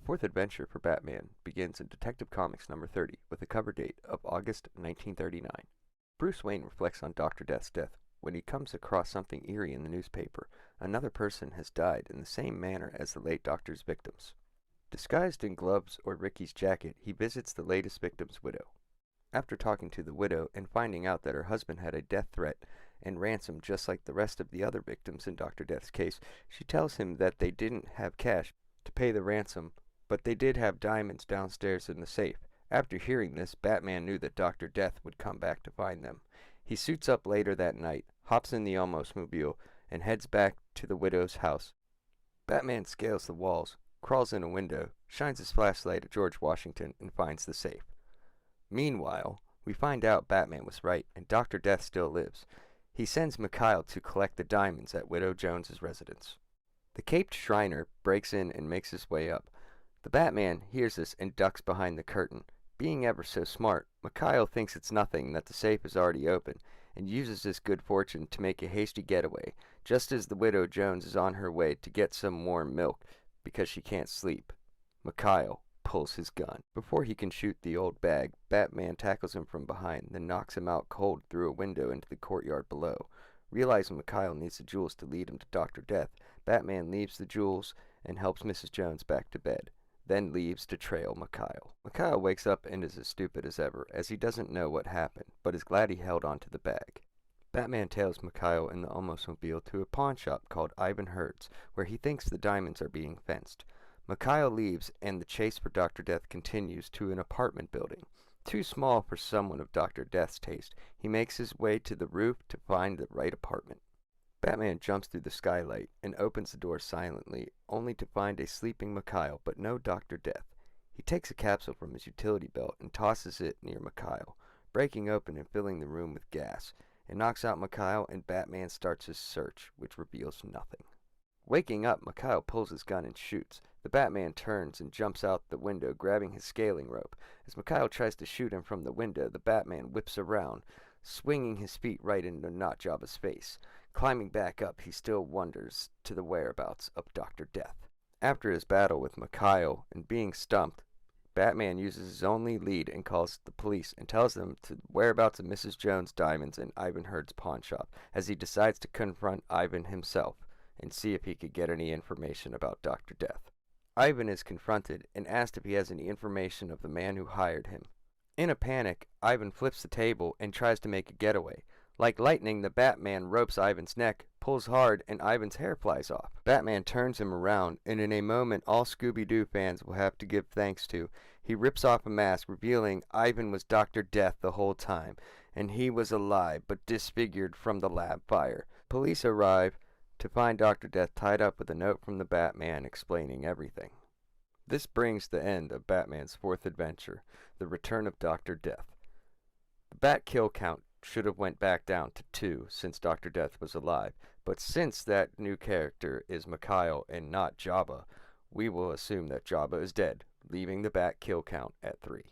fourth adventure for Batman begins in Detective Comics number 30 with a cover date of August 1939. Bruce Wayne reflects on Dr. Death's death when he comes across something eerie in the newspaper. Another person has died in the same manner as the late Doctor's victims. Disguised in gloves or Ricky's jacket, he visits the latest victim's widow. After talking to the widow and finding out that her husband had a death threat and ransom just like the rest of the other victims in Dr. Death's case, she tells him that they didn't have cash to pay the ransom, but they did have diamonds downstairs in the safe. After hearing this, Batman knew that Dr. Death would come back to find them. He suits up later that night, hops in the Almost-mobile, and heads back to the widow's house. Batman scales the walls, crawls in a window, shines his flashlight at George Washington, and finds the safe. Meanwhile, we find out Batman was right, and Dr. Death still lives. He sends Mikhail to collect the diamonds at Widow Jones's residence. The caped Shriner breaks in and makes his way up. The Batman hears this and ducks behind the curtain. Being ever so smart, Mikhail thinks it's nothing, that the safe is already open, and uses this good fortune to make a hasty getaway, just as the Widow Jones is on her way to get some warm milk because she can't sleep. Mikhail pulls his gun. Before he can shoot the old bag, Batman tackles him from behind, then knocks him out cold through a window into the courtyard below. Realizing Mikhail needs the jewels to lead him to Dr. Death, Batman leaves the jewels and helps Mrs. Jones back to bed, then leaves to trail Mikhail. Mikhail wakes up and is as stupid as ever, as he doesn't know what happened, but is glad he held on to the bag. Batman tails Mikhail in the Almost-mobile to a pawn shop called Ivan Hurd's, where he thinks the diamonds are being fenced. Mikhail leaves, and the chase for Dr. Death continues to an apartment building. Too small for someone of Dr. Death's taste, he makes his way to the roof to find the right apartment. Batman jumps through the skylight and opens the door silently, only to find a sleeping Mikhail, but no Dr. Death. He takes a capsule from his utility belt and tosses it near Mikhail, breaking open and filling the room with gas. It knocks out Mikhail, and Batman starts his search, which reveals nothing. Waking up, Mikhail pulls his gun and shoots. The Batman turns and jumps out the window, grabbing his scaling rope. As Mikhail tries to shoot him from the window, the Batman whips around, swinging his feet right into Not Jabba's face. Climbing back up, he still wonders to the whereabouts of Dr. Death. After his battle with Mikhail and being stumped, Batman uses his only lead and calls the police and tells them the whereabouts of Mrs. Jones' diamonds in Ivan Hurd's pawn shop, as he decides to confront Ivan himself and see if he could get any information about Dr. Death. Ivan is confronted and asked if he has any information of the man who hired him. In a panic, Ivan flips the table and tries to make a getaway. Like lightning, the Batman ropes Ivan's neck, pulls hard, and Ivan's hair flies off. Batman turns him around, and in a moment all Scooby-Doo fans will have to give thanks to, he rips off a mask, revealing Ivan was Dr. Death the whole time, and he was alive but disfigured from the lab fire. Police arrive to find Dr. Death tied up with a note from the Batman explaining everything. This brings the end of Batman's fourth adventure, the return of Dr. Death. The Bat kill count should have went back down to 2 since Dr. Death was alive, but since that new character is Mikhail and not Jabba, we will assume that Jabba is dead, leaving the Bat kill count at 3.